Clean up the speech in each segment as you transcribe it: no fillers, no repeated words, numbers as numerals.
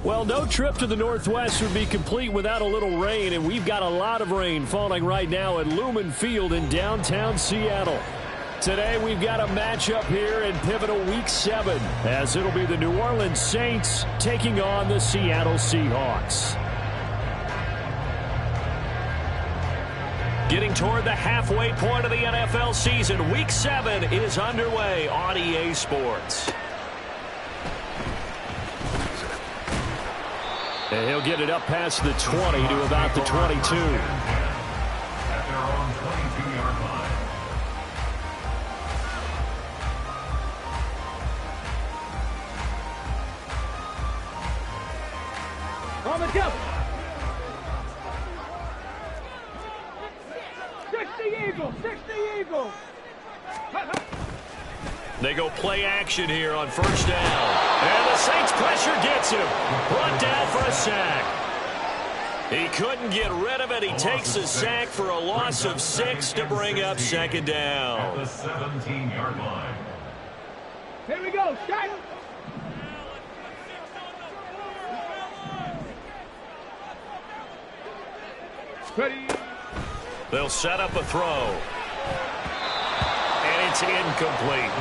Well, no trip to the Northwest would be complete without a little rain, and we've got a lot of rain falling right now at Lumen Field in downtown Seattle. Today, we've got a matchup here in pivotal Week 7, as it'll be the New Orleans Saints taking on the Seattle Seahawks. Getting toward the halfway point of the NFL season, Week 7 is underway on EA Sports. And he'll get it up past the 20 to about the 22. At their own 22-yard line. On the jump. 60 Eagles, 60 Eagles. They go play action here on first down. And the Saints pressure gets him. Brought down for a sack. He couldn't get rid of it. He takes a sack for a loss of 6 to bring up second down. At the 17-yard line. Here we go, shot. Ready. They'll set up a throw. And it's incomplete.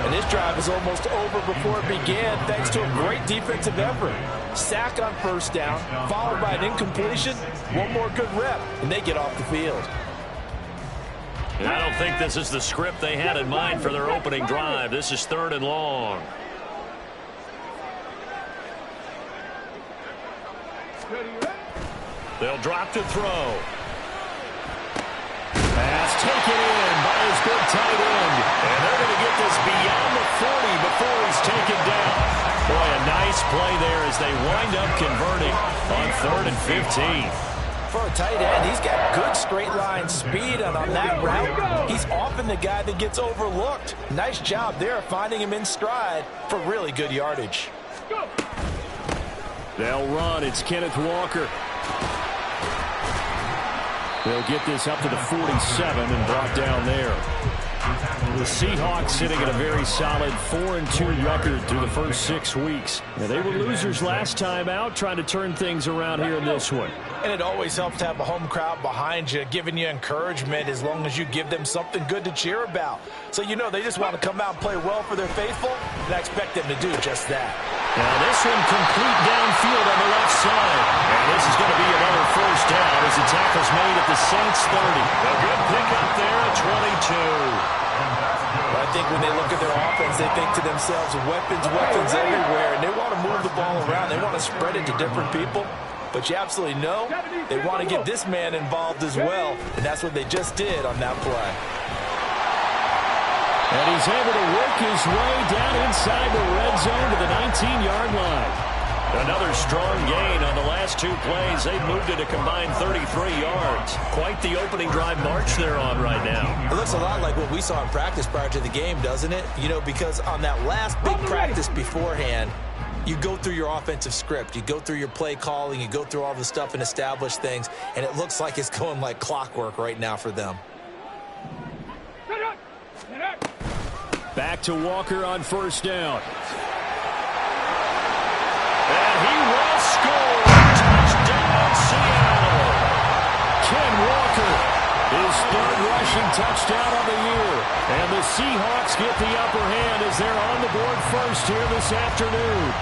And this drive is almost over before it began thanks to a great defensive effort. Sack on first down, followed by an incompletion. One more good rep, and they get off the field. And I don't think this is the script they had in mind for their opening drive. This is 3rd and long. They'll drop to throw. Pass taken in by his big tight end. And they're going to get this beyond the 40 before he's taken down. Boy, a nice play there as they wind up converting on 3rd and 15. For a tight end, he's got good straight line speed, and on that route, he's often the guy that gets overlooked. Nice job there finding him in stride for really good yardage. They'll run. It's Kenneth Walker. They'll get this up to the 47 and brought down there. The Seahawks sitting at a very solid 4-2 record through the first 6 weeks. Now, they were losers last time out, trying to turn things around here in this one. And it always helps to have a home crowd behind you, giving you encouragement as long as you give them something good to cheer about. So you know they just want to come out and play well for their faithful, and I expect them to do just that. Now this one complete downfield on the left side. And this is going to be another first down as the tackle's made at the Saints 30. A good pickup there at 22. I think when they look at their offense, they think to themselves, weapons everywhere, and they want to move the ball around. They want to spread it to different people. But you absolutely know they want to get this man involved as well, and that's what they just did on that play. And he's able to work his way down inside the red zone to the 19-yard line. Another strong gain on the last 2 plays. They've moved it a combined 33 yards. Quite the opening drive march they're on right now. It looks a lot like what we saw in practice prior to the game, doesn't it? You know, because on that last big practice beforehand, you go through your offensive script. You go through your play calling. You go through all the stuff and establish things. And it looks like it's going like clockwork right now for them. Back to Walker on first down. And he will score. Touchdown, Seattle. Ken Walker, his 3rd rushing touchdown of the year. And the Seahawks get the upper hand as they're on the board first here this afternoon.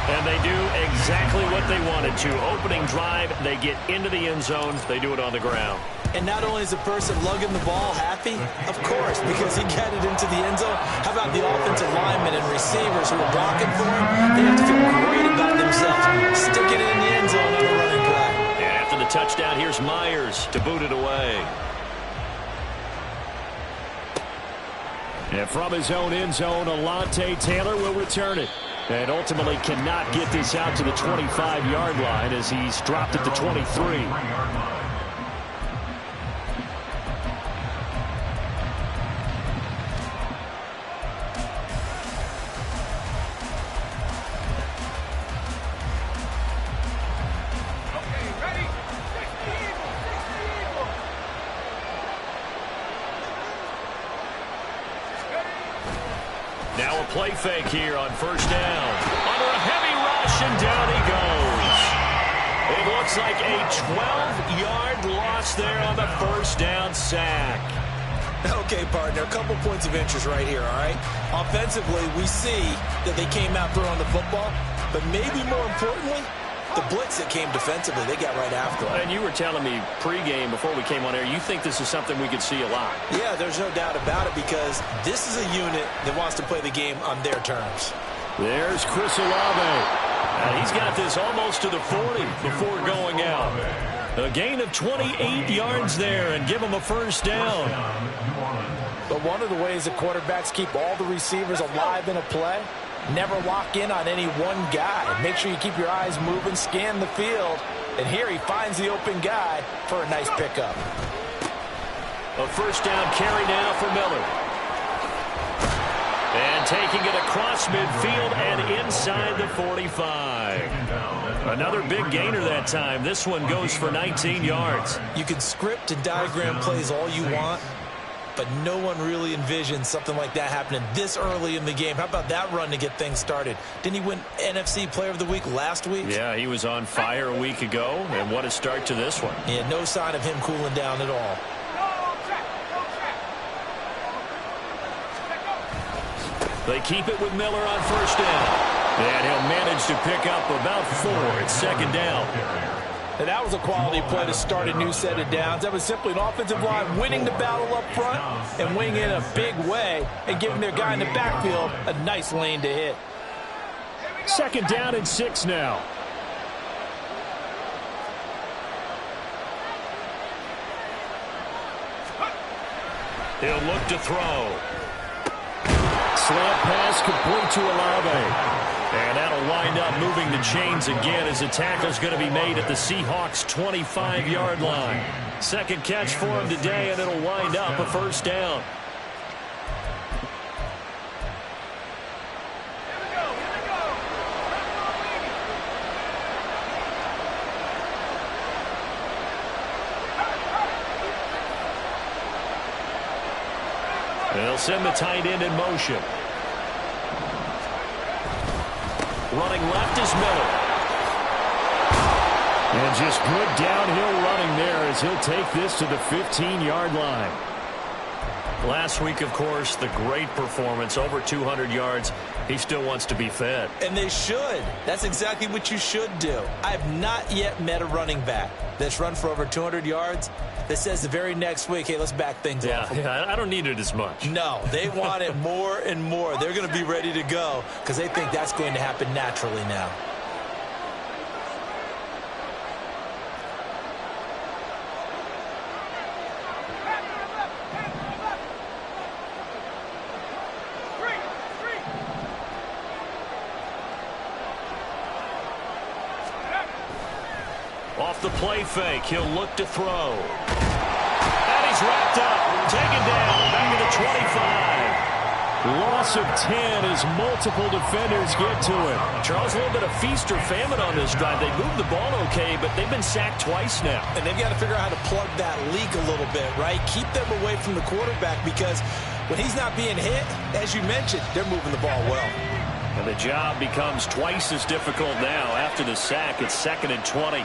And they do exactly what they wanted to. Opening drive, they get into the end zone. They do it on the ground. And not only is the person lugging the ball happy, of course, because he got it into the end zone. How about the offensive linemen and receivers who are blocking for him? They have to feel great about themselves. Stick it in the end zone on a running play. And after the touchdown, here's Myers to boot it away. And from his own end zone, Alontae Taylor will return it. And ultimately cannot get this out to the 25-yard line as he's dropped at the 23. Now a play fake here on first down. Under a heavy rush and down. looks like a 12-yard loss there on the first down sack. Okay, partner, a couple points of interest right here, all right? Offensively, we see that they came out throwing the football, but maybe more importantly, the blitz that came defensively, they got right after it. And you were telling me pregame before we came on air, you think this is something we could see a lot. Yeah, there's no doubt about it because this is a unit that wants to play the game on their terms. There's Chris Olave. And he's got this almost to the 40 before going out. A gain of 28 yards there and give him a first down. But one of the ways that quarterbacks keep all the receivers alive in a play, never lock in on any one guy. Make sure you keep your eyes moving, scan the field. And here he finds the open guy for a nice pickup. A first down carry now for Miller. And taking it across midfield and inside the 45. Another big gainer that time. This one goes for 19 yards. You can script and diagram plays all you want, but no one really envisions something like that happening this early in the game. How about that run to get things started? Didn't he win NFC Player of the Week last week? Yeah, he was on fire a week ago, and what a start to this one. Yeah, no sign of him cooling down at all. They keep it with Miller on first down. And he'll manage to pick up about 4 at second down. And that was a quality play to start a new set of downs. That was simply an offensive line winning the battle up front and winning in a big way and giving their guy in the backfield a nice lane to hit. Second down and 6 now. He'll look to throw. Slant pass complete to Olave. And that'll wind up moving the chains again as the tackle's going to be made at the Seahawks' 25-yard line. Second catch for him today, and it'll wind up a first down. They'll send the tight end in motion. Running left is Miller. And just good downhill running there as he'll take this to the 15-yard line. Last week, of course, the great performance, over 200 yards. He still wants to be fed. And they should. That's exactly what you should do. I have not yet met a running back that's run for over 200 yards that says the very next week, hey, let's back things up. Yeah, I don't need it as much. No, they want it more and more. They're going to be ready to go because they think that's going to happen naturally now. Off the play fake, he'll look to throw. And he's wrapped up, taken down, back to the 25. Loss of 10 as multiple defenders get to him. Charles, a little bit of feast or famine on this drive. They moved the ball okay, but they've been sacked twice now. And they've got to figure out how to plug that leak a little bit, right? Keep them away from the quarterback because when he's not being hit, as you mentioned, they're moving the ball well. And the job becomes twice as difficult now. After the sack, it's 2nd and 20.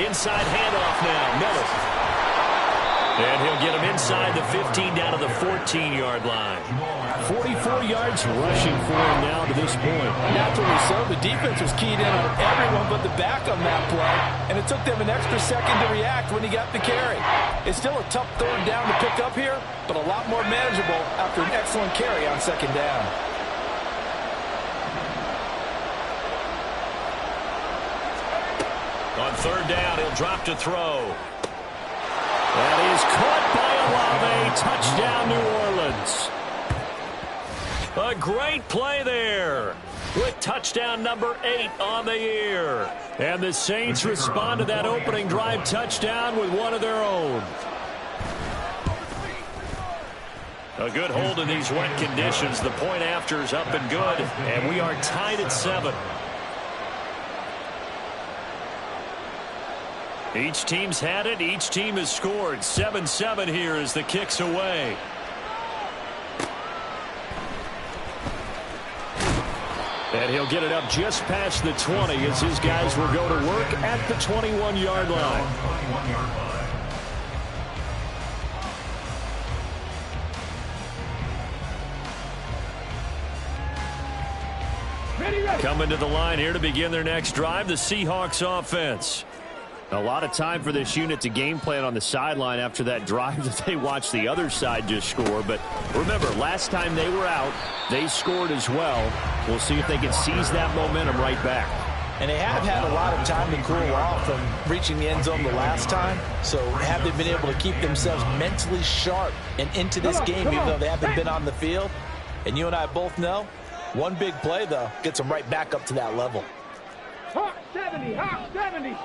Inside handoff now, Miller. And he'll get him inside the 15 down to the 14-yard line. 44 yards rushing for him now to this point. Naturally so. The defense was keyed in on everyone but the back on that play, and it took them an extra second to react when he got the carry. It's still a tough third down to pick up here, but a lot more manageable after an excellent carry on second down. On third down, he'll drop to throw. That is caught by Olave. Touchdown, New Orleans. A great play there with touchdown number 8 on the year. And the Saints respond to that opening drive touchdown with one of their own. A good hold in these wet conditions. The point after is up and good, and we are tied at 7. Each team's had it. Each team has scored. 7-7 here as the kick's away. And he'll get it up just past the 20 as his guys will go to work at the 21-yard line. Coming to the line here to begin their next drive, the Seahawks offense. A lot of time for this unit to game plan on the sideline after that drive that they watched the other side just score. But remember, last time they were out, they scored as well. We'll see if they can seize that momentum right back. And they have had a lot of time to cool off from reaching the end zone the last time. So have they been able to keep themselves mentally sharp and into this game, even though they haven't been on the field? And you and I both know, one big play, though, gets them right back up to that level. Hawk 70, Hawk 70.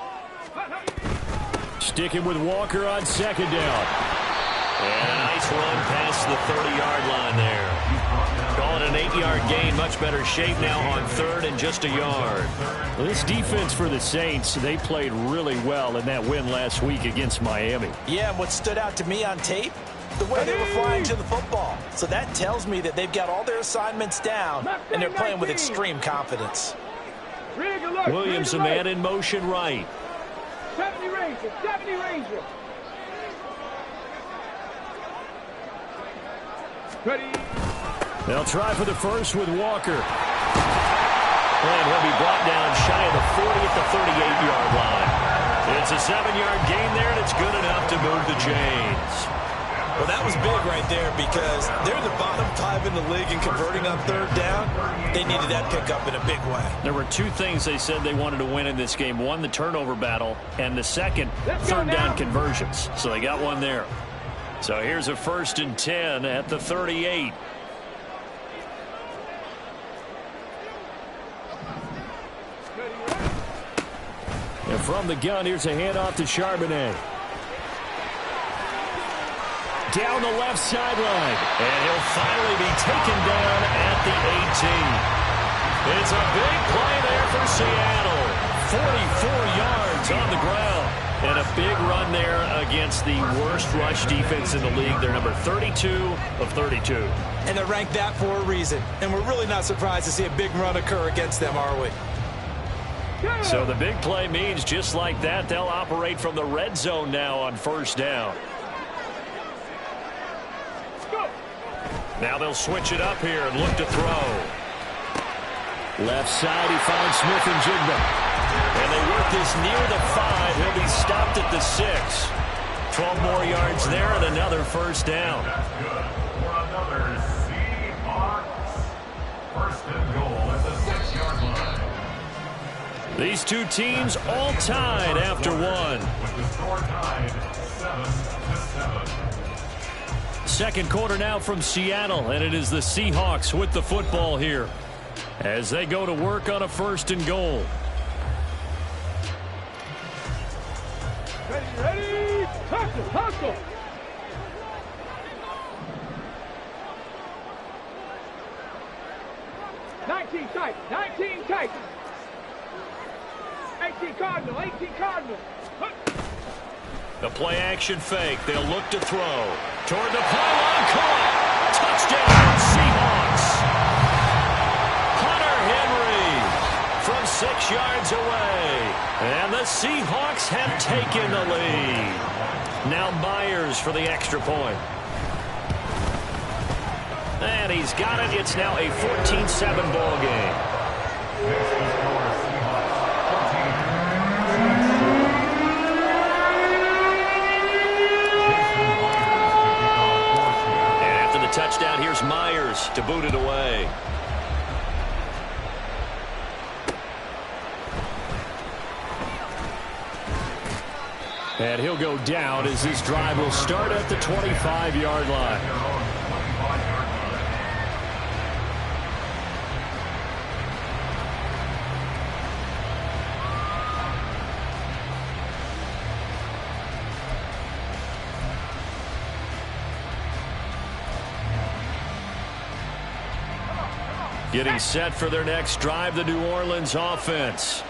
Sticking with Walker on second down. And a nice run past the 30-yard line there. Call it an 8-yard gain. Much better shape now on third and just a yard. Well, this defense for the Saints, they played really well in that win last week against Miami. Yeah, and what stood out to me on tape, the way they were flying to the football. So that tells me that they've got all their assignments down, and they're playing with extreme confidence. Williams, a man in motion right. 70 Ranger, 70 Ranger. Ready. They'll try for the first with Walker. And he'll be brought down shy of the 40 at the 38-yard line. It's a 7-yard gain there, and it's good enough to move the chains. Well, that was big right there because they're the bottom 5 in the league in converting on third down. They needed that pickup in a big way. There were two things they said they wanted to win in this game. One, the turnover battle, and the second, third down conversions. So they got one there. So here's a 1st and 10 at the 38. And from the gun, here's a handoff to Charbonnet. Down the left sideline. And he'll finally be taken down at the 18. It's a big play there for Seattle. 44 yards on the ground. And a big run there against the worst rush defense in the league. They're number 32 of 32. And they're ranked that for a reason. And we're really not surprised to see a big run occur against them, are we? So the big play means just like that, they'll operate from the red zone now on 1st down. Now they'll switch it up here and look to throw. Left side, he finds Smith and Jigba. And they work this near the 5. He'll be stopped at the 6. 12 more yards there and another 1st down. That's good for another Seahawks. 1st and goal at the 6-yard line. These two teams all tied after one. With the score tied 7-7. Second quarter now from Seattle, and it is the Seahawks with the football here as they go to work on a 1st and goal. Ready. Hustle, hustle. Nineteen tight. 18 Cardinal, 18 Cardinal. The play action fake. They'll look to throw. Toward the pylon. Caught. Touchdown, Seahawks. Hunter Henry from 6 yards away. And the Seahawks have taken the lead. Now Myers for the extra point. And he's got it. It's now a 14-7 ball game. Touchdown, here's Myers to boot it away. And he'll go down as this drive will start at the 25-yard line. Getting set for their next drive, the New Orleans offense.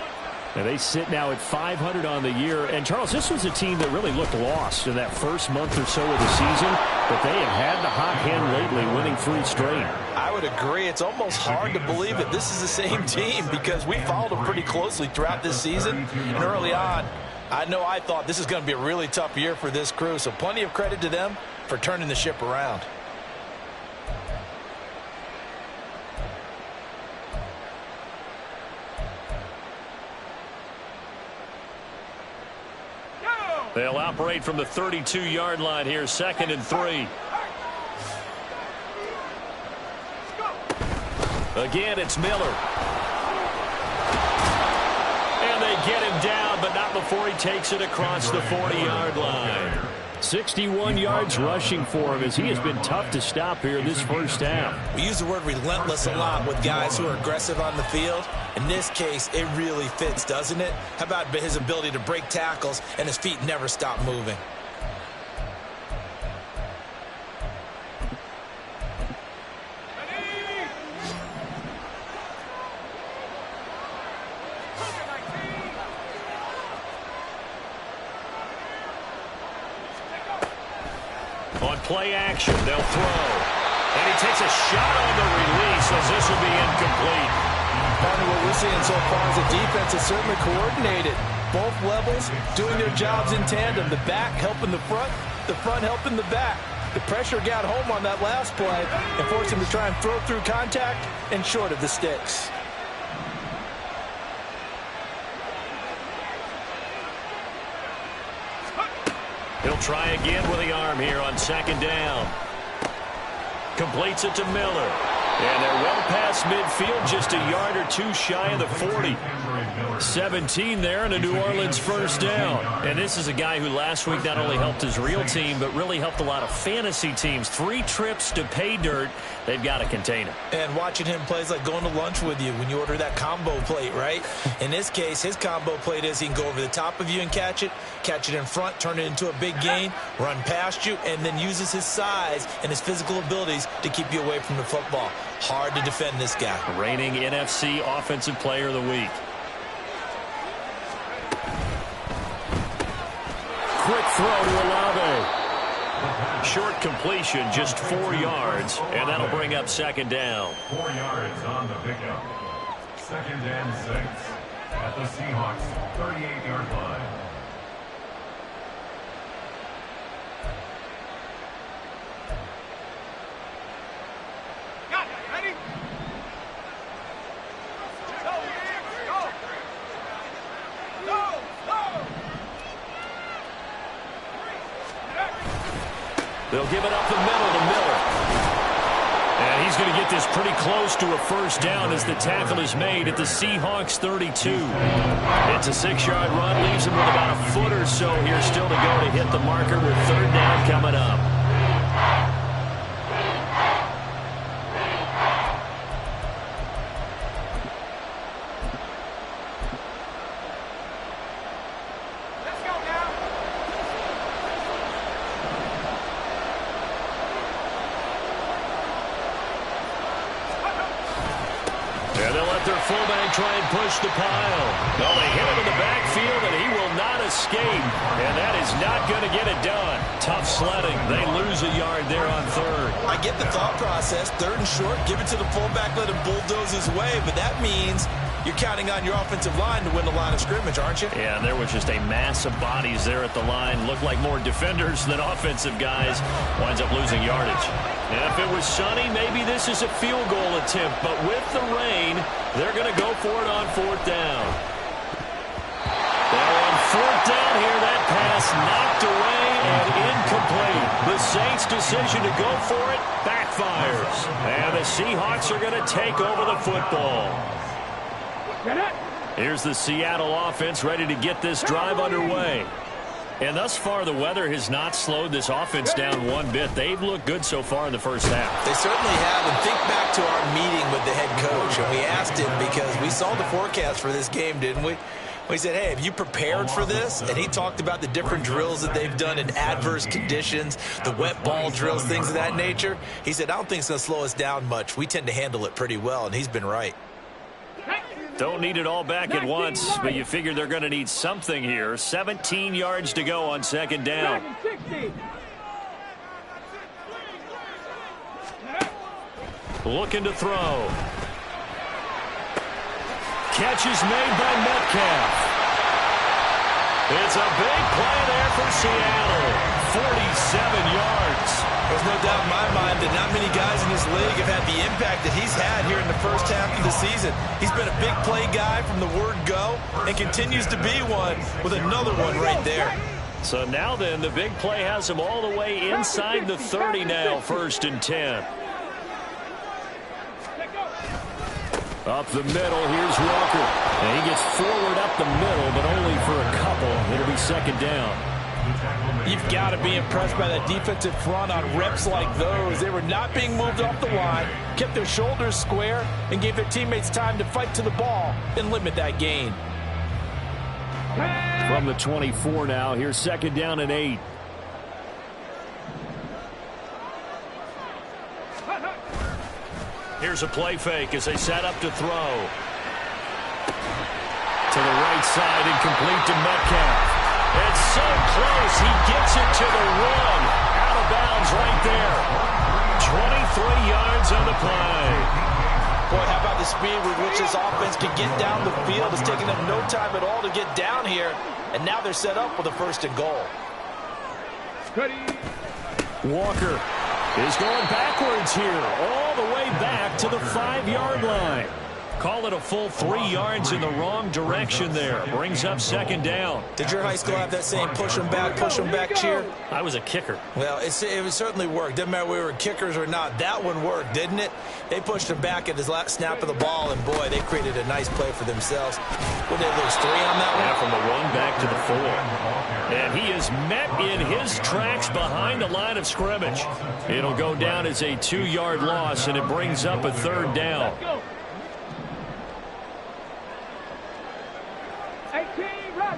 And they sit now at 500 on the year. And, Charles, this was a team that really looked lost in that first month or so of the season. But they have had the hot hand lately, winning 3 straight. I would agree. It's almost hard to believe that this is the same team because we followed them pretty closely throughout this season. And early on, I thought this is going to be a really tough year for this crew. So plenty of credit to them for turning the ship around. They'll operate from the 32-yard line here, 2nd and 3. Again, it's Miller. And they get him down, but not before he takes it across the 40-yard line. 61 yards rushing for him as he has been tough to stop here this first half. We use the word relentless a lot with guys who are aggressive on the field. In this case, it really fits, doesn't it? How about his ability to break tackles and his feet never stop moving? On play action, they'll throw. And he takes a shot on the release as this will be incomplete. Partner, what we're seeing so far is the defense is certainly coordinated. Both levels doing their jobs in tandem. The back helping the front helping the back. The pressure got home on that last play and forced him to try and throw through contact and short of the sticks. He'll try again with the arm here on 2nd down. Completes it to Miller. And they're well past midfield, just a yard or 2 shy of the 40. 17 there and a New Orleans first down. And this is a guy who last week not only helped his real team, but really helped a lot of fantasy teams. 3 trips to pay dirt. They've got to contain him. And watching him play is like going to lunch with you when you order that combo plate, right? In this case, his combo plate is he can go over the top of you and catch it in front, turn it into a big gain, run past you, and then uses his size and his physical abilities to keep you away from the football. Hard to defend this guy. Reigning NFC Offensive Player of the Week. Quick throw to Olave. Short completion, just 4 yards, and that'll bring up 2nd down. 4 yards on the pickup. 2nd and 6 at the Seahawks 38-yard line. They'll give it up the middle to Miller. And he's going to get this pretty close to a first down as the tackle is made at the Seahawks 32. It's a 6-yard run, leaves him with about a foot or so here still to go to hit the marker with 3rd down coming up. Fullback try and push the pile. No, they hit him in the backfield, and he will not escape. And that is not going to get it done. Tough sledding. They lose a yard there on 3rd. I get the thought process. 3rd and short, give it to the fullback, let him bulldoze his way. But that means you're counting on your offensive line to win the line of scrimmage, aren't you? Yeah, and there was just a mass of bodies there at the line. Looked like more defenders than offensive guys. Winds up losing yardage. And if it was sunny, maybe this is a field goal attempt. But with the rain, they're going to go for it on 4th down. They're on 4th down here. That pass knocked away and incomplete. The Saints' decision to go for it backfires. And the Seahawks are going to take over the football. Here's the Seattle offense ready to get this drive underway. And thus far, the weather has not slowed this offense down one bit. They've looked good so far in the first half. They certainly have. And think back to our meeting with the head coach. And we asked him because we saw the forecast for this game, didn't we? We said, hey, have you prepared for this? And he talked about the different drills that they've done in adverse conditions, the wet ball drills, things of that nature. He said, I don't think it's going to slow us down much. We tend to handle it pretty well, and he's been right. Don't need it all back at once, but you figure they're going to need something here. 17 yards to go on second down. Looking to throw. Catch is made by Metcalf. It's a big play there for Seattle. 47 yards. There's no doubt in my mind that not many guys in this league have had the impact that he's had here in the first half of the season. He's been a big play guy from the word go and continues to be one with another one right there. So now then, the big play has him all the way inside the 30 now, 1st and 10. Up the middle, here's Walker. And he gets forward up the middle, but only for a couple. It'll be second down. You've got to be impressed by that defensive front on reps like those. They were not being moved off the line, kept their shoulders square, and gave their teammates time to fight to the ball and limit that gain. From the 24 now, here's second down and 8. Here's a play fake as they set up to throw. To the right side and complete to Metcalf. It's so close. He gets it to the 1. Out of bounds right there. 23 yards on the play. Boy, how about the speed with which this offense can get down the field? It's taking them no time at all to get down here. And now they're set up with a 1st and goal. Walker is going backwards here, all the way back to the 5-yard line. Call it a full 3 yards in the wrong direction there. Brings up second down. Did your high school have that same push them back cheer? I was a kicker. Well, it certainly worked. Didn't matter if we were kickers or not. That one worked, didn't it? They pushed him back at his last snap of the ball, and boy, they created a nice play for themselves. What did they lose, 3 on that one? Yeah, from the 1 back to the 4. And he is met in his tracks behind the line of scrimmage. It'll go down as a 2-yard loss, and it brings up a 3rd down.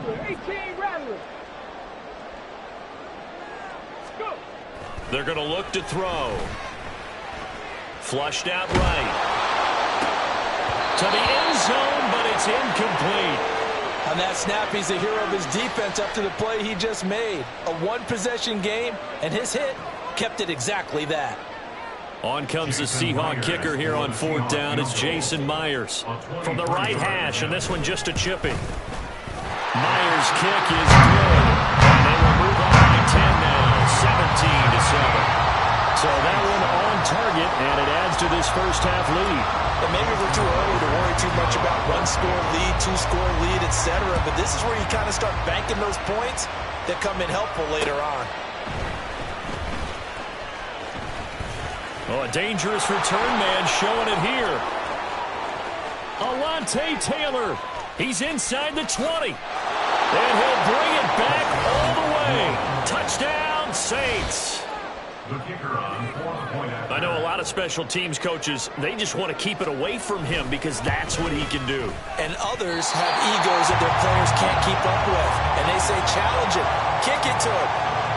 18 Rattler. Go. They're going to look to throw. Flushed out right. To the end zone, but it's incomplete. On that snap, he's the hero of his defense up to the play he just made. A 1-possession game, and his hit kept it exactly that. On comes the Seahawk kicker here on 4th down. It's Jason Myers from the right hash, and this one just a chipping. Myers' kick is good. And they will move on by 10 now, 17-7. So that one on target, and it adds to this first half lead. And maybe we're too early to worry too much about one-score lead, two-score lead, etc. But this is where you kind of start banking those points that come in helpful later on. Oh, a dangerous return man showing it here. Alontae Taylor. He's inside the 20. And he'll bring it back all the way. Touchdown, Saints. I know a lot of special teams coaches, they just want to keep it away from him because that's what he can do. And others have egos that their players can't keep up with. And they say, challenge him, kick it to him.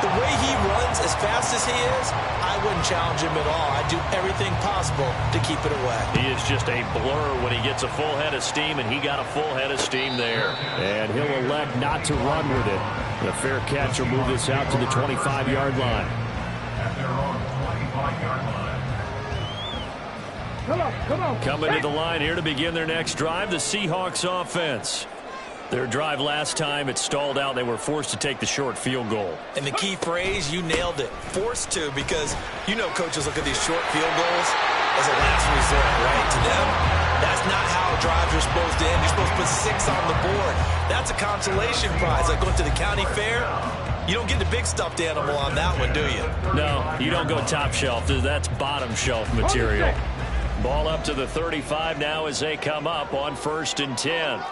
The way he runs as fast as he is, I wouldn't challenge him at all. I'd do everything possible to keep it away. He is just a blur when he gets a full head of steam, and he got a full head of steam there. And he'll elect not to run with it. The fair catch will move this out to the 25-yard line. At their own 25-yard line. Come on. Coming to the line here to begin their next drive, the Seahawks offense. Their drive last time, it stalled out. They were forced to take the short field goal. And the key phrase, you nailed it. Forced to, because you know coaches look at these short field goals as a last resort, right? To them, that's not how drives are supposed to end. You're supposed to put 6 on the board. That's a consolation prize. Like going to the county fair, you don't get the big stuffed animal on that one, do you? No, you don't go top shelf. That's bottom shelf material. Ball up to the 35 now as they come up on 1st and 10.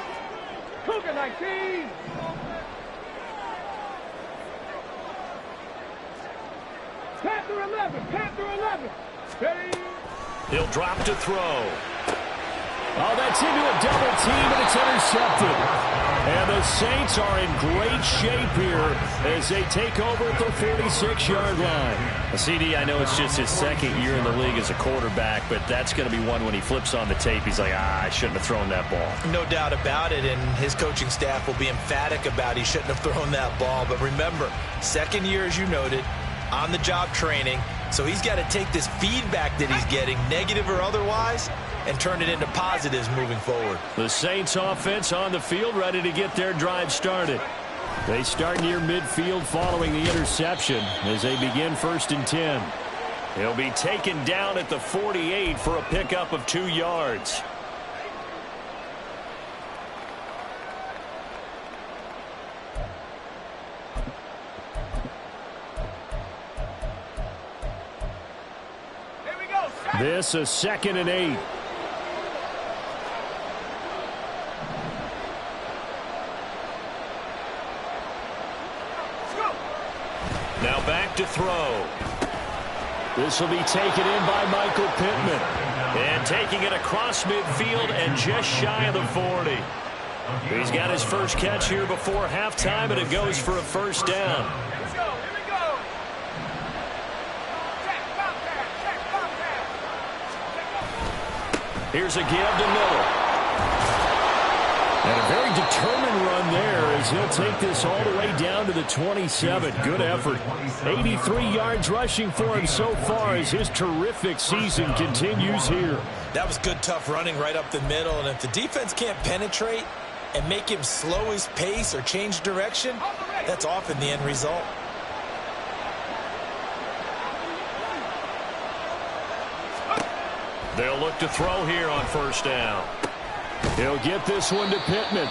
Cougar 19. Panther 11. Ready. He'll drop to throw. Oh, that's into a double team, and it's intercepted. And the Saints are in great shape here as they take over at the 46-yard line. CD, I know it's just his second year in the league as a quarterback, but that's going to be one when he flips on the tape, he's like, I shouldn't have thrown that ball. No doubt about it, and his coaching staff will be emphatic about he shouldn't have thrown that ball. But remember, second year, as you noted, on-the-job training, so he's got to take this feedback that he's getting, negative or otherwise, and turn it into positives moving forward. The Saints offense on the field, ready to get their drive started. They start near midfield following the interception as they begin 1st and 10. He'll be taken down at the 48 for a pickup of 2 yards. Here we go. This is 2nd and 8. Now back to throw. This will be taken in by Michael Pittman. And taking it across midfield and just shy of the 40. He's got his first catch here before halftime, and it goes for a 1st down. Here we go. Here we go. Check, bop pass. Here's a give to Miller. And a very determined run there as he'll take this all the way down to the 27. Good effort. 83 yards rushing for him so far as his terrific season continues here. That was good, tough running right up the middle, and if the defense can't penetrate and make him slow his pace or change direction, that's often the end result. They'll look to throw here on 1st down. He'll get this one to Pittman.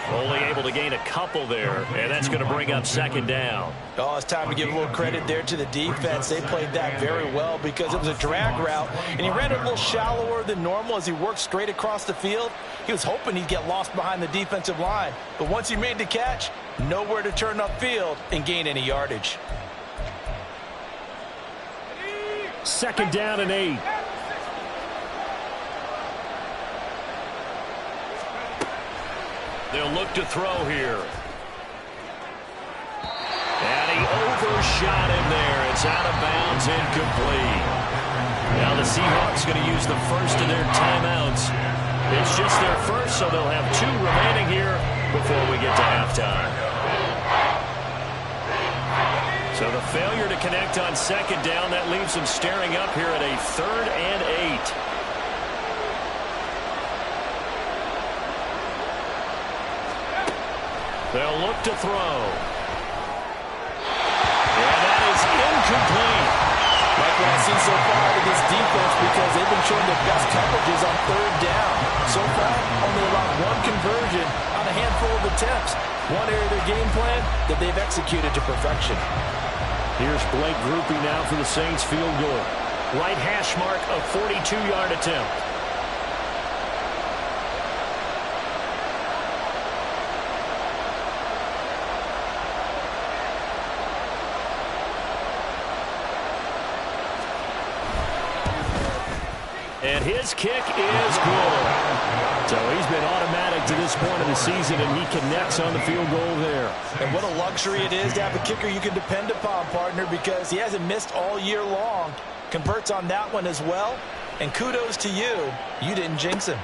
Only able to gain a couple there, and that's going to bring up 2nd down. Oh, it's time to give a little credit there to the defense. They played that very well because it was a drag route, and he ran it a little shallower than normal as he worked straight across the field. He was hoping he'd get lost behind the defensive line, but once he made the catch, nowhere to turn upfield and gain any yardage. 2nd down and 8. They'll look to throw here. And he overshot him there. It's out of bounds, incomplete. Now the Seahawks going to use the first of their timeouts. It's just their first, so they'll have 2 remaining here before we get to halftime. So the failure to connect on 2nd down, that leaves them staring up here at a 3rd and 8. They'll look to throw. And that is incomplete. Like what I've seen so far to this defense, because they've been showing their best coverages on 3rd down. So far, only allowed 1 conversion on a handful of attempts. One area of their game plan that they've executed to perfection. Here's Blake Groupie now for the Saints field goal. Right hash mark of 42-yard attempt. And his kick is good. So he's been automatic to this point of the season, and he connects on the field goal there. And what a luxury it is to have a kicker you can depend upon, partner, because he hasn't missed all year long. Converts on that one as well. And kudos to you. You didn't jinx him.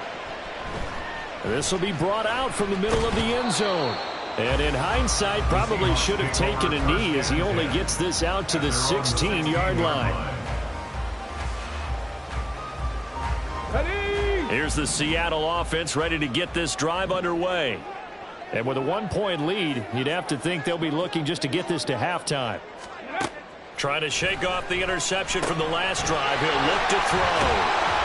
This will be brought out from the middle of the end zone. And in hindsight, probably should have taken a knee as he only gets this out to the 16-yard line. Here's the Seattle offense ready to get this drive underway. And with a 1-point lead, you'd have to think they'll be looking just to get this to halftime. Trying to shake off the interception from the last drive. He'll look to throw.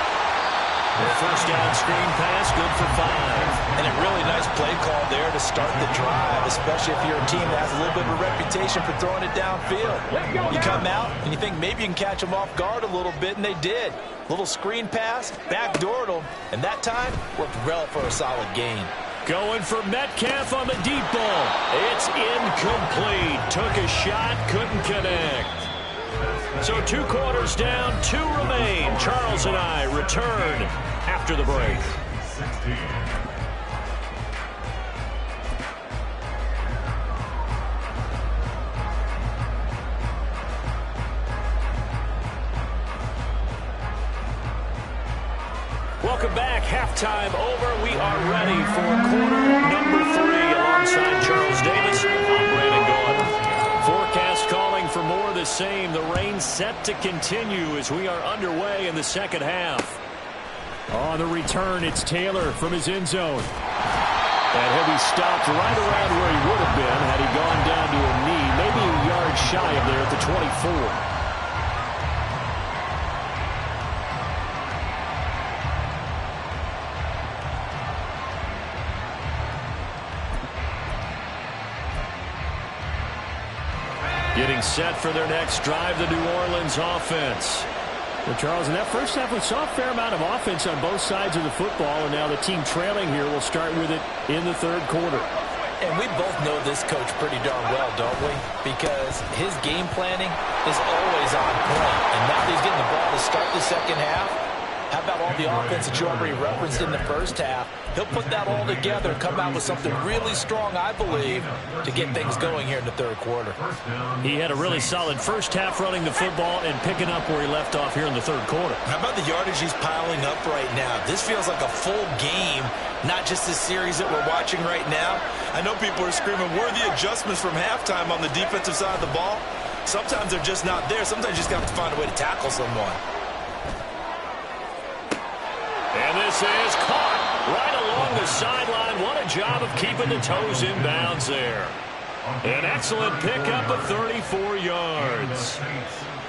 The 1st down screen pass, good for 5. And a really nice play call there to start the drive, especially if you're a team that has a little bit of a reputation for throwing it downfield. You come out and you think maybe you can catch them off guard a little bit, and they did. Little screen pass, backdoored them, and that time worked well for a solid gain. Going for Metcalf on the deep ball. It's incomplete. Took a shot, couldn't connect. So 2 quarters down, 2 remain. Charles and I return after the break. Welcome back. Halftime over. We are ready for quarter number 3. Alongside Charles Davis, I'm Brandon Gaudin. Forecast calling for more of the same. The rain set to continue as we are underway in the second half. On the return, it's Taylor from his end zone. And he'll be stopped right around where he would have been had he gone down to a knee, maybe a yard shy of there at the 24. Getting set for their next drive, the New Orleans offense. Well, Charles, in that first half, we saw a fair amount of offense on both sides of the football, and now the team trailing here will start with it in the third quarter. And we both know this coach pretty darn well, don't we? Because his game planning is always on point. And now that he's getting the ball to start the second half, how about all the offense that you already referenced in the first half? He'll put that all together and come out with something really strong, I believe, to get things going here in the third quarter. He had a really solid first half running the football and picking up where he left off here in the third quarter. How about the yardage he's piling up right now? This feels like a full game, not just the series that we're watching right now. I know people are screaming, where are the adjustments from halftime on the defensive side of the ball? Sometimes they're just not there. Sometimes you just have to find a way to tackle someone. And this is caught right along the sideline. What a job of keeping the toes in bounds there. An excellent pickup of 34 yards.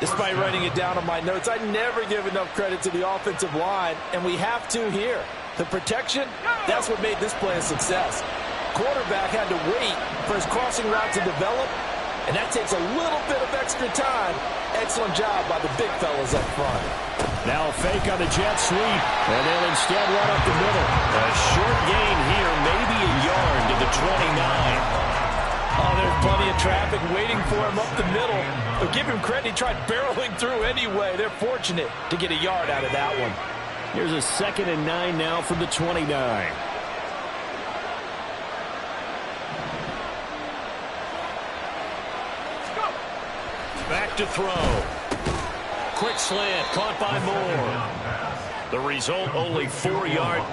Despite writing it down on my notes, I never give enough credit to the offensive line, and we have to here. The protection, that's what made this play a success. Quarterback had to wait for his crossing route to develop, and that takes a little bit of extra time. Excellent job by the big fellas up front. Now a fake on the jet sweep, and they'll instead run up the middle. A short gain here, maybe a yard to the 29. Oh, there's plenty of traffic waiting for him up the middle. But give him credit, he tried barreling through anyway. They're fortunate to get a yard out of that one. Here's a 2nd and 9 now from the 29. Back to throw. Quick slant, caught by Moore. The result, only 4 yards.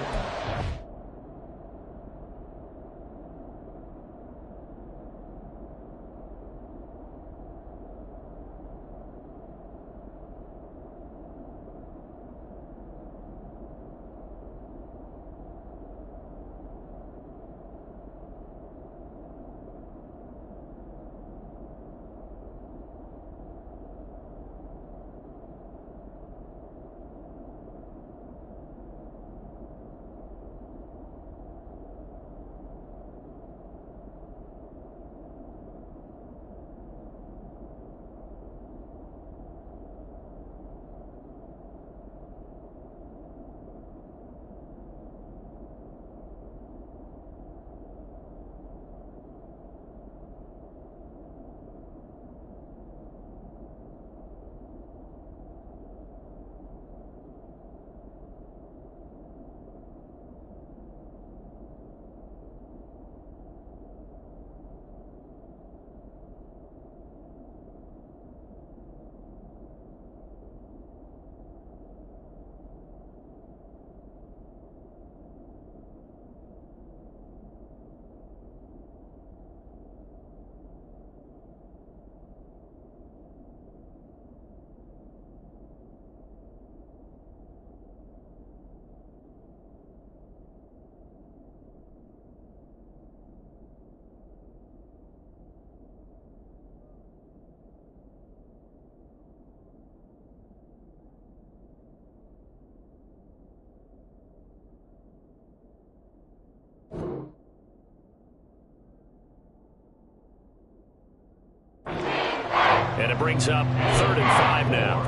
And it brings up 3rd and 5 now.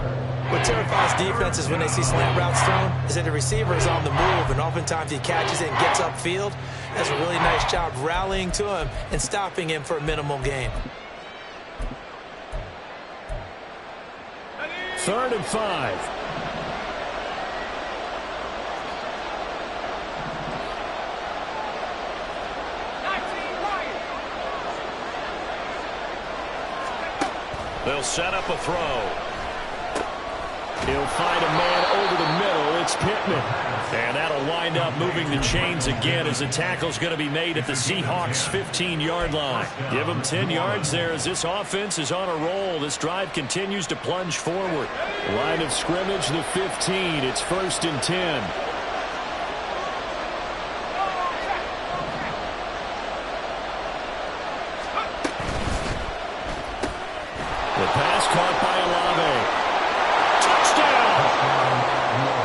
What terrifies defenses when they see slant routes thrown is that the receiver is on the move, and oftentimes he catches it and gets upfield. That's a really nice job rallying to him and stopping him for a minimal gain. 3rd and 5. They'll set up a throw. He'll find a man over the middle. It's Pittman. And that'll wind up moving the chains again as the tackle's going to be made at the Seahawks' 15-yard line. Give them 10 yards there as this offense is on a roll. This drive continues to plunge forward. Line of scrimmage, the 15. It's 1st and 10. The pass caught by Olave. Touchdown!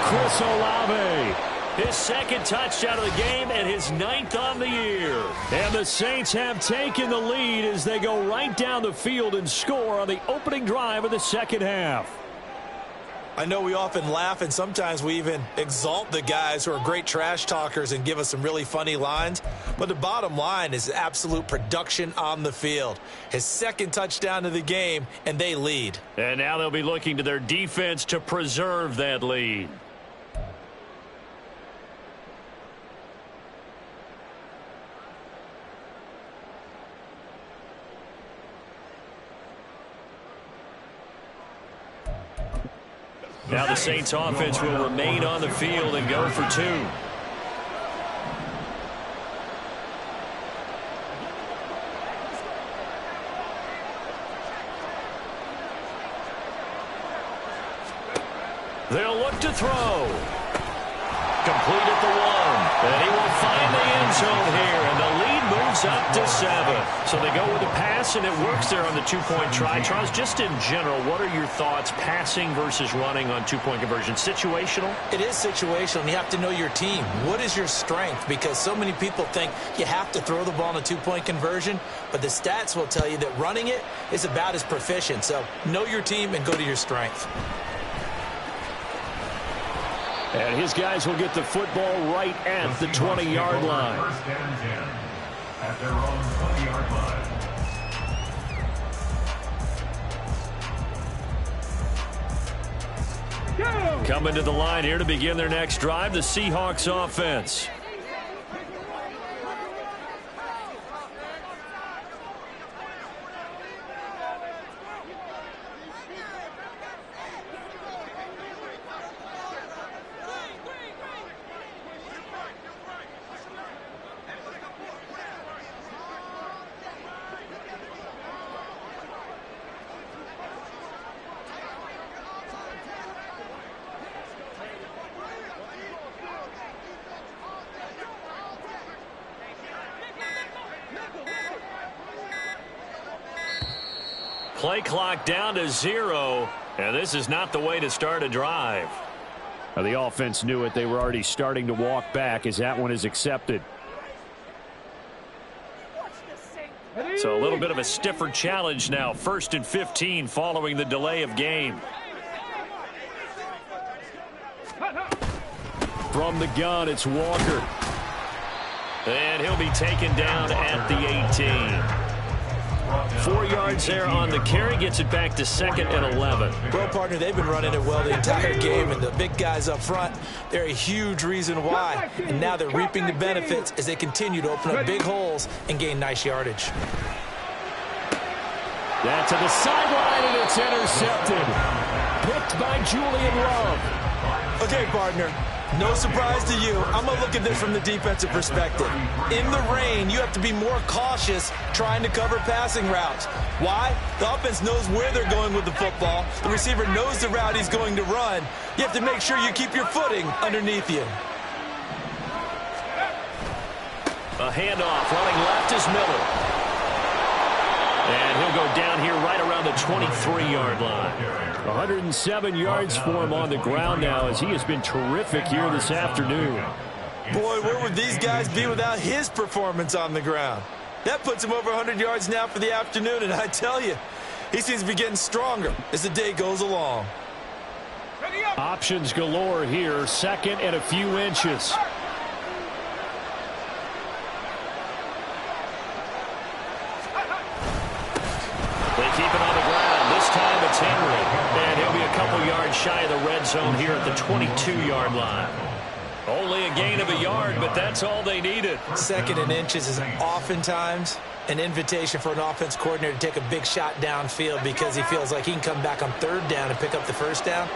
Chris Olave. His second touchdown of the game and his 9th on the year. And the Saints have taken the lead as they go right down the field and score on the opening drive of the second half. I know we often laugh and sometimes we even exalt the guys who are great trash talkers and give us some really funny lines. But the bottom line is absolute production on the field. His second touchdown of the game, and they lead. And now they'll be looking to their defense to preserve that lead. Now the Saints offense will remain on the field and go for 2. They'll look to throw. Complete at the 1. And he will find the end zone here. And the lead moves up to 7. So they go with the pass, and it works there on the 2-point try. Charles, just in general, what are your thoughts passing versus running on 2-point conversion? Situational? It is situational, and you have to know your team. What is your strength? Because so many people think you have to throw the ball in a 2-point conversion, but the stats will tell you that running it is about as proficient. So know your team and go to your strength. And his guys will get the football right at the 20-yard line. 1st and 10 at their own 20-yard line. Coming to the line here to begin their next drive, the Seahawks offense. Play clock down to 0, and this is not the way to start a drive. Now, the offense knew it. They were already starting to walk back as that one is accepted. So a little bit of a stiffer challenge now. 1st and 15 following the delay of game. From the gun, it's Walker. And he'll be taken down at the 18. 4 yards there on the carry, gets it back to 2nd and 11. Well, partner, they've been running it well the entire game, and the big guys up front, they're a huge reason why. And now they're reaping the benefits as they continue to open up big holes and gain nice yardage. That to the sideline, and it's intercepted. Picked by Julian Love. Okay, partner. No surprise to you. I'm going to look at this from the defensive perspective. In the rain, you have to be more cautious trying to cover passing routes. Why? The offense knows where they're going with the football. The receiver knows the route he's going to run. You have to make sure you keep your footing underneath you. A handoff, running left is Miller. And he'll go down here right around the 23-yard line. 107 yards for him on the ground now as he has been terrific here this afternoon. Boy, where would these guys be without his performance on the ground? That puts him over 100 yards now for the afternoon, and I tell you, he seems to be getting stronger as the day goes along. Options galore here, 2nd and a few inches. They keep it on the ground. This time it's Henry. And he'll be a couple yards shy of the red zone here at the 22-yard line. Only a gain of a yard, but that's all they needed. 2nd and inches is oftentimes an invitation for an offense coordinator to take a big shot downfield because he feels like he can come back on 3rd down and pick up the 1st down.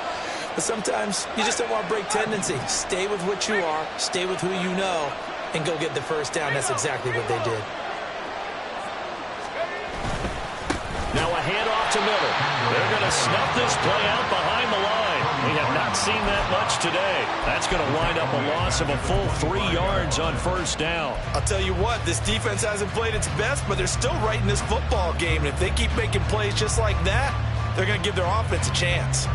But sometimes you just don't want to break tendency. Stay with what you are, stay with who you know, and go get the first down. That's exactly what they did. Now a handoff to Miller. They're going to snuff this play out behind the line. We have not seen that much today. That's going to wind up a loss of a full 3 yards on first down. I'll tell you what, this defense hasn't played its best, but they're still right in this football game. And if they keep making plays just like that, they're going to give their offense a chance.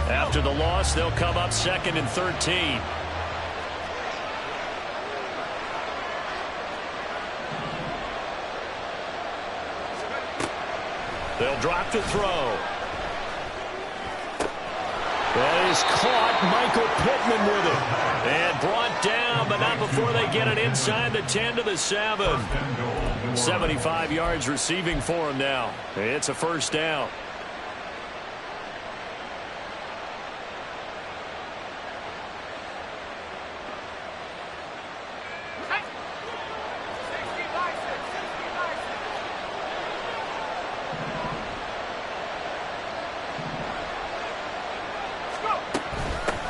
After the loss, they'll come up 2nd and 13. They'll drop to throw. That is caught. Michael Pittman with it. And brought down, but not before they get it inside the 10 to the 7. 75 yards receiving for him now. It's a first down.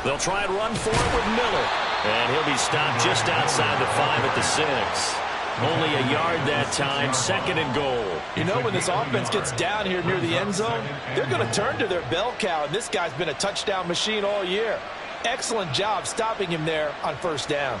They'll try and run for it with Miller. And he'll be stopped just outside the 5 at the 6. Only a yard that time, 2nd and goal. You know, when this offense gets down here near the end zone, they're going to turn to their bell cow, and this guy's been a touchdown machine all year. Excellent job stopping him there on first down.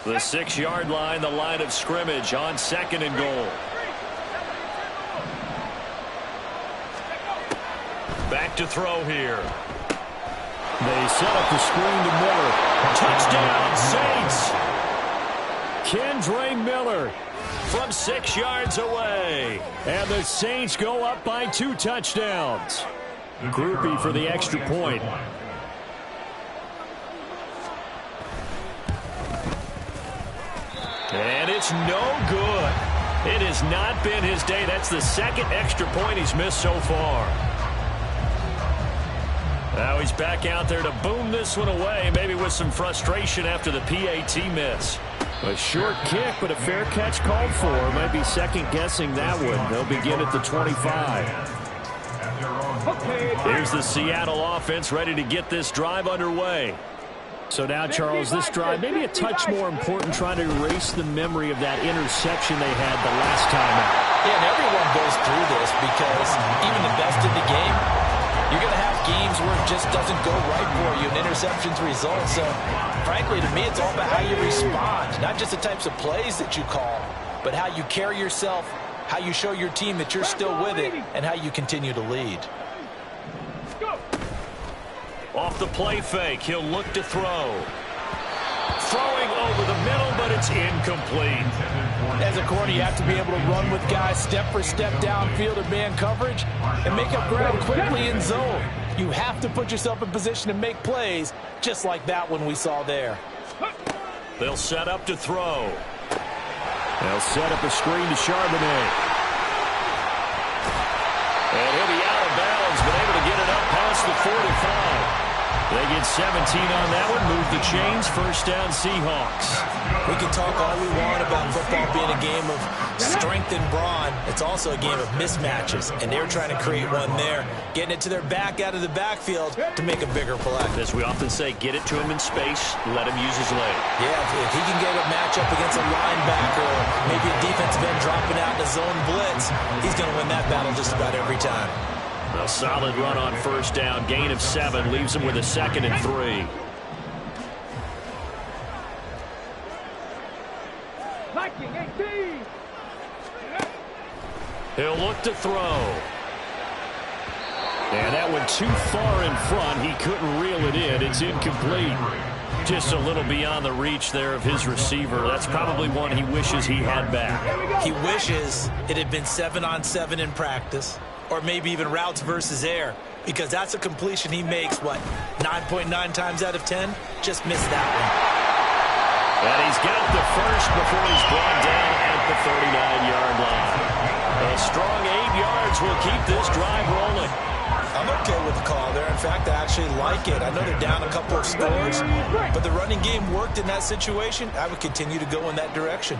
The 6-yard line, the line of scrimmage on 2nd and goal. Back to throw here. They set up the screen to Miller. Touchdown, Saints! Kendre Miller from 6 yards away. And the Saints go up by 2 touchdowns. Groupie for the extra point. And it's no good. It has not been his day. That's the 2nd extra point he's missed so far. Now he's back out there to boom this one away, maybe with some frustration after the PAT miss. A short kick, but a fair catch called for. Might be second-guessing that one. They'll begin at the 25. Here's the Seattle offense ready to get this drive underway. So now, Charles, this drive maybe a touch more important, trying to erase the memory of that interception they had the last time out. Yeah, and everyone goes through this because even the best in the game, you're going to have games where it just doesn't go right for you, and interceptions result. So, frankly, to me, it's all about how you respond, not just the types of plays that you call, but how you carry yourself, how you show your team that you're still with it, and how you continue to lead. Off the play fake, he'll look to throw. Throwing over the middle, but it's incomplete. As a corner, you have to be able to run with guys step for step downfield or man coverage and make up ground quickly in zone. You have to put yourself in position to make plays just like that one we saw there. They'll set up to throw. They'll set up a screen to Charbonnet. And he'll be out of bounds, but able to get it up past the 45. They get 17 on that one, move the chains, first down Seahawks. We can talk all we want about football being a game of strength and brawn. It's also a game of mismatches, and they're trying to create one there, getting it to their back out of the backfield to make a bigger play. As we often say, get it to him in space, let him use his leg. Yeah, if he can get a matchup against a linebacker or maybe a defensive end dropping out in a zone blitz, he's going to win that battle just about every time. A solid run on first down, gain of 7, leaves him with a 2nd and 3. He'll look to throw. And that one too far in front. He couldn't reel it in. It's incomplete. Just a little beyond the reach there of his receiver. That's probably one he wishes he had back. He wishes it had been 7-on-7 in practice, or maybe even routes versus air, because that's a completion he makes, 9.9 times out of 10? Just missed that one. And he's got the first before he's brought down at the 39-yard line. A strong 8 yards will keep this drive rolling. I'm okay with the call there. In fact, I actually like it. I know they're down a couple of scores, but the running game worked in that situation. I would continue to go in that direction.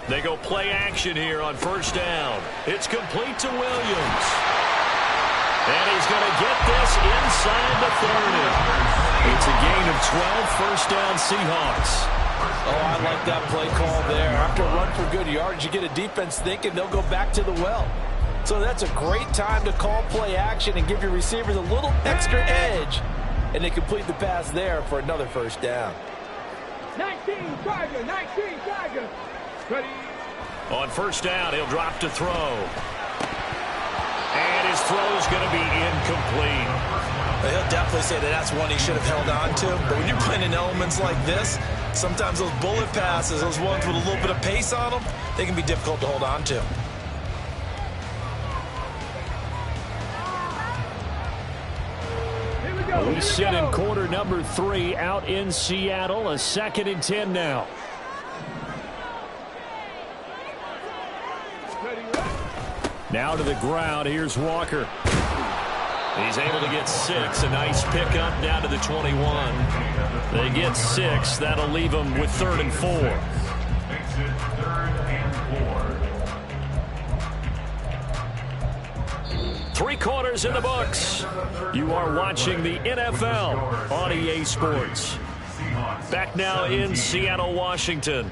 They go play action here on first down. It's complete to Williams. And he's going to get this inside the 30. It's a gain of 12, first down Seahawks. Oh, I like that play call there. After a run for good yards, you get a defense thinking they'll go back to the well. So that's a great time to call play action and give your receivers a little extra edge. And they complete the pass there for another first down. 19 Tiger. Ready. On first down, he'll drop to throw. And his throw is going to be incomplete. He'll definitely say that that's one he should have held on to. But when you're playing in elements like this, sometimes those bullet passes, those ones with a little bit of pace on them, they can be difficult to hold on to. We sit in quarter number 3 out in Seattle. A 2nd and 10 now. Now to the ground. Here's Walker. He's able to get 6. A nice pickup down to the 21. They get 6. That'll leave them with 3rd and 4. Exit 3rd and 4. 3 quarters in the books. You are watching the NFL on EA Sports. Back now in Seattle, Washington.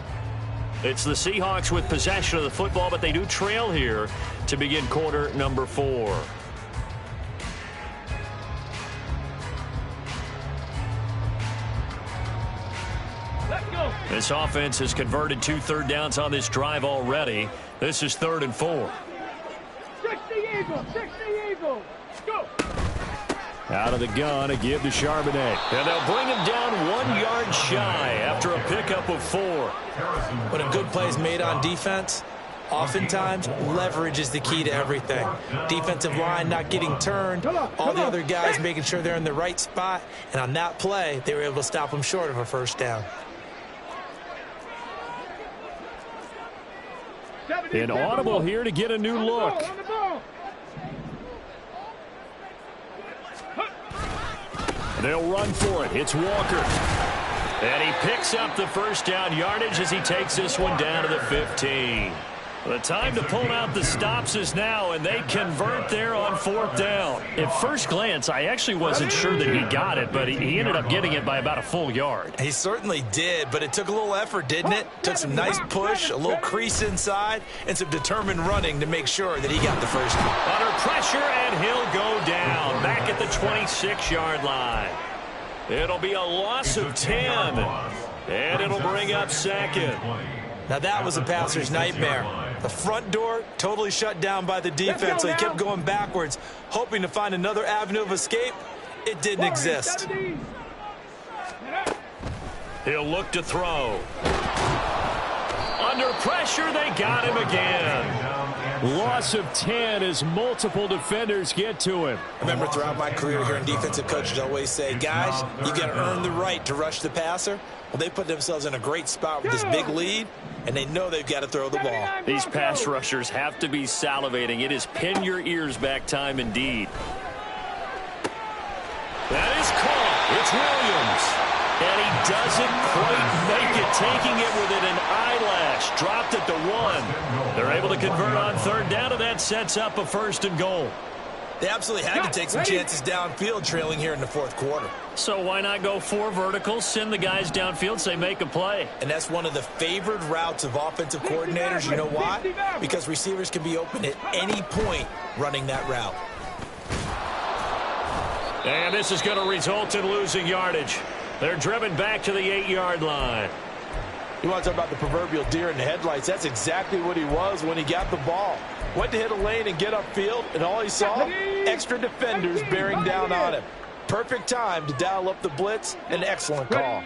It's the Seahawks with possession of the football, but they do trail here to begin quarter number 4. This offense has converted 2 third downs on this drive already. This is 3rd and 4. 60 Eagles. Go. Out of the gun, a give to Charbonnet. And they'll bring him down 1 yard shy after a pickup of 4. When a good play is made on defense, oftentimes leverage is the key to everything. Defensive line not getting turned, all the other guys making sure they're in the right spot. And on that play, they were able to stop them short of a first down. An audible here to get a new look. They'll run for it. It's Walker. And he picks up the first down yardage as he takes this one down to the 15. The time to pull out the stops is now, and they convert there on 4th down. At first glance, I actually wasn't sure that he got it, but he ended up getting it by about a full yard. He certainly did, but it took a little effort, didn't it? Took some nice push, a little crease inside, and some determined running to make sure that he got the first one. Under pressure, and he'll go down back at the 26-yard line. It'll be a loss of 10, and it'll bring up 2nd. Now that was a passer's nightmare. The front door totally shut down by the defense, so he kept going backwards, hoping to find another avenue of escape. It didn't exist. He'll look to throw. Under pressure, they got him again. Loss of 10 as multiple defenders get to him. I remember throughout my career hearing defensive coaches always say, guys, you got to earn the right to rush the passer. Well, they put themselves in a great spot with this big lead, and they know they've got to throw the ball. These pass rushers have to be salivating. It is pin your ears back time indeed. That is caught. It's Williams. And he doesn't quite make it, taking it within an eyelash. Dropped at the 1. They're able to convert on 3rd down, and that sets up a 1st and goal. They absolutely had to take some chances downfield trailing here in the 4th quarter. So why not go 4 verticals, send the guys downfield, say make a play? And that's one of the favored routes of offensive coordinators. You know why? Because receivers can be open at any point running that route. And this is going to result in losing yardage. They're driven back to the 8-yard line. You want to talk about the proverbial deer in the headlights? That's exactly what he was when he got the ball. Went to hit a lane and get upfield, and all he saw, extra defenders bearing down on him. Perfect time to dial up the blitz. An excellent call.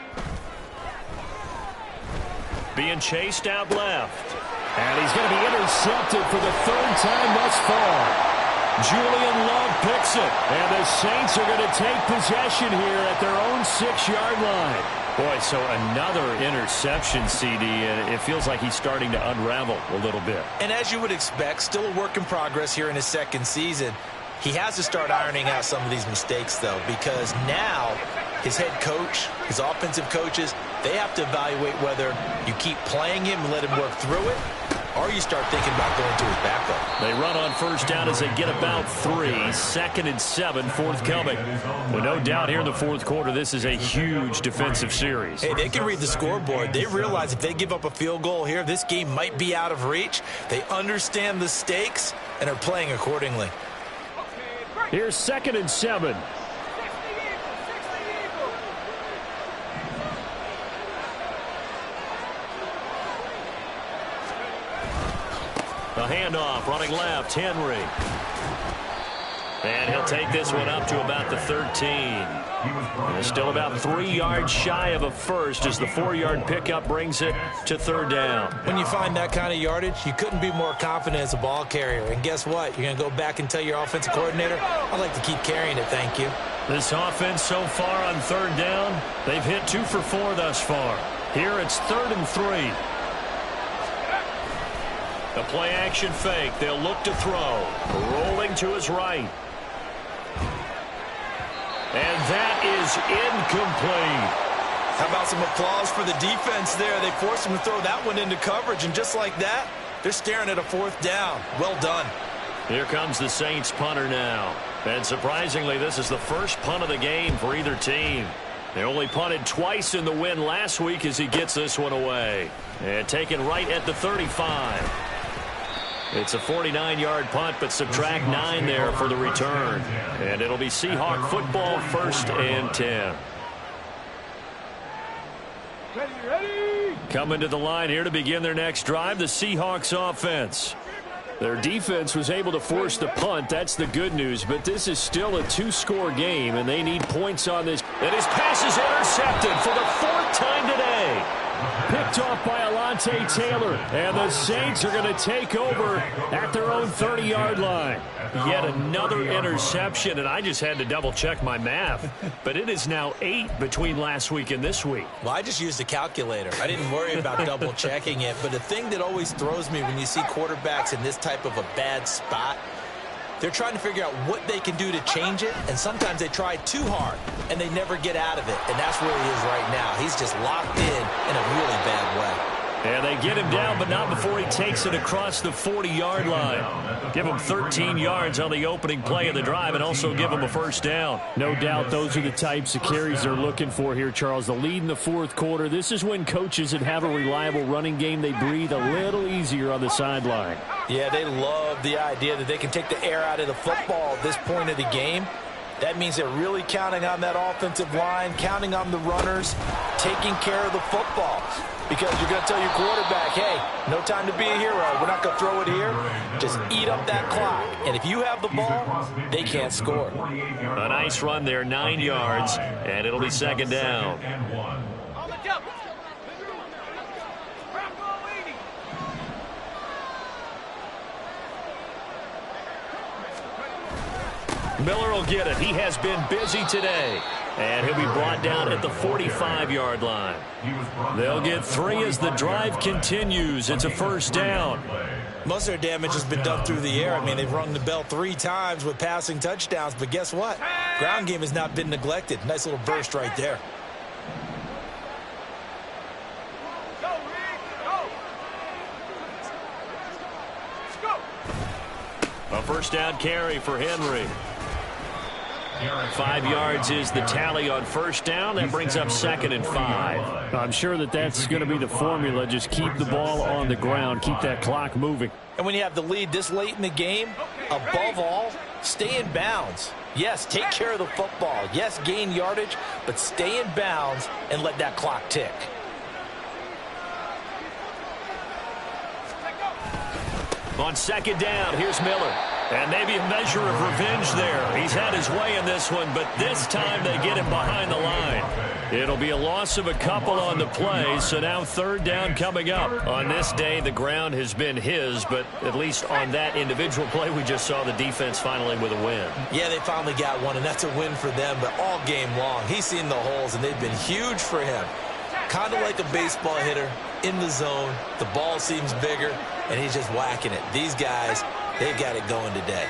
Being chased out left. And he's going to be intercepted for the 3rd time thus far. Julian Love picks it. And the Saints are going to take possession here at their own 6-yard line. Boy, so another interception, CD, and it feels like he's starting to unravel a little bit. And as you would expect, still a work in progress here in his second season. He has to start ironing out some of these mistakes, though, because now his head coach, his offensive coaches, they have to evaluate whether you keep playing him and let him work through it, or you start thinking about going to his backup. They run on first down as they get about 3. 2nd and 7 forthcoming. Well, no doubt here in the fourth quarter, this is a huge defensive series. Hey, they can read the scoreboard. They realize if they give up a field goal here, this game might be out of reach. They understand the stakes and are playing accordingly. Here's 2nd and 7. The handoff, running left, Henry. And he'll take this one up to about the 13. And still about 3 yards shy of a first as the 4-yard pickup brings it to 3rd down. When you find that kind of yardage, you couldn't be more confident as a ball carrier. And guess what? You're going to go back and tell your offensive coordinator, I'd like to keep carrying it, thank you. This offense so far on 3rd down, they've hit 2 for 4 thus far. Here it's 3rd and 3. The play action fake. They'll look to throw. Rolling to his right. And that is incomplete. How about some applause for the defense there? They forced him to throw that one into coverage, and just like that, they're staring at a 4th down. Well done. Here comes the Saints punter now. And surprisingly, this is the first punt of the game for either team. They only punted twice in the win last week as he gets this one away. And taken right at the 35. It's a 49-yard punt, but subtract 9 there for the return. And it'll be Seahawk football, 1st and 10. Ready? Coming to the line here to begin their next drive, the Seahawks offense. Their defense was able to force the punt. That's the good news, but this is still a 2-score game, and they need points on this. And his pass is intercepted for the 4th time today. Picked off by Alontae Taylor, and the Saints are going to take over at their own 30-yard line. Yet another interception, and I just had to double-check my math. But it is now 8 between last week and this week. Well, I just used a calculator. I didn't worry about double-checking it, but the thing that always throws me when you see quarterbacks in this type of a bad spot, they're trying to figure out what they can do to change it, and sometimes they try too hard, and they never get out of it, and that's where he is right now. He's just locked in a really bad way. And they get him down, but not before he takes it across the 40-yard line. Give him 13 yards on the opening play of the drive and also give him a 1st down. No doubt those are the types of carries they're looking for here, Charles. The lead in the fourth quarter. This is when coaches that have a reliable running game, they breathe a little easier on the sideline. Yeah, they love the idea that they can take the air out of the football at this point of the game. That means they're really counting on that offensive line, counting on the runners, taking care of the football. Because you're going to tell your quarterback, hey, no time to be a hero. We're not going to throw it here. Just eat up that clock. And if you have the ball, they can't score. A nice run there, 9 yards, and it'll be 2nd down. On the jump. Miller will get it. He has been busy today. And he'll be brought down at the 45-yard line. They'll get 3 as the drive continues. It's a 1st down. Most of their damage has been done through the air. I mean, they've rung the bell 3 times with passing touchdowns. But guess what? Ground game has not been neglected. Nice little burst right there. Go, Rick. Go. Let's go. A 1st down carry for Henry. 5 yards is the tally on 1st down. That brings up 2nd and 5. I'm sure that's going to be the formula. Just keep the ball on the ground. Keep that clock moving. And when you have the lead this late in the game, above all, stay in bounds. Yes, take care of the football. Yes, gain yardage, but stay in bounds and let that clock tick. On 2nd down, here's Miller. And maybe a measure of revenge there. He's had his way in this one, but this time they get him behind the line. It'll be a loss of a couple on the play, so now third down coming up. On this day, the ground has been his, but at least on that individual play, we just saw the defense finally with a win. Yeah, they finally got one, and that's a win for them, but all game long, he's seen the holes, and they've been huge for him. Kind of like a baseball hitter in the zone. The ball seems bigger, and he's just whacking it. These guys, they've got it going today.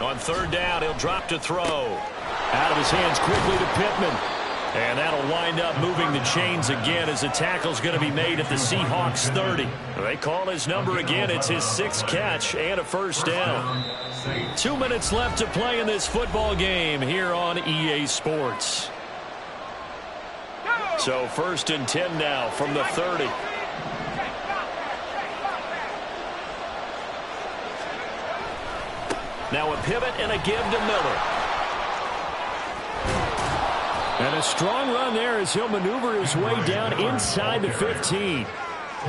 On third down, he'll drop to throw. Out of his hands quickly to Pittman. And that'll wind up moving the chains again as the tackle's going to be made at the Seahawks 30. They call his number again. It's his 6th catch and a first down. 2 minutes left to play in this football game here on EA Sports. So 1st and 10 now from the 30. Now a pivot and a give to Miller. And a strong run there as he'll maneuver his way down inside the 15.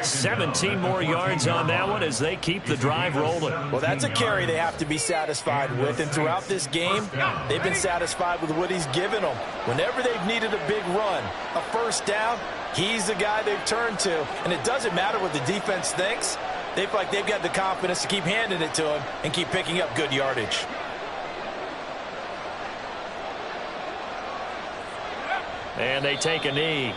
17 more yards on that one as they keep the drive rolling. Well, that's a carry they have to be satisfied with. And throughout this game, they've been satisfied with what he's given them. Whenever they've needed a big run, a first down, he's the guy they've turned to. And it doesn't matter what the defense thinks. They feel like they've got the confidence to keep handing it to him and keep picking up good yardage. And they take a knee.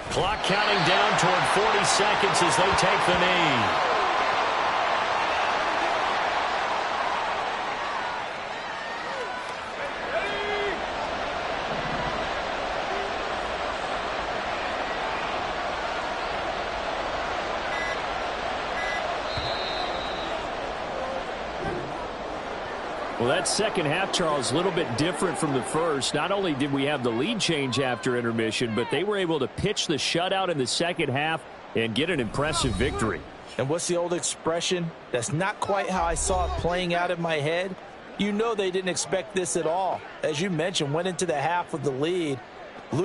Clock counting down toward 40 seconds as they take the knee. Well, that second half, Charles, a little bit different from the first. Not only did we have the lead change after intermission, but they were able to pitch the shutout in the second half and get an impressive victory. And what's the old expression? That's not quite how I saw it playing out in my head. You know they didn't expect this at all. As you mentioned, went into the half with the lead,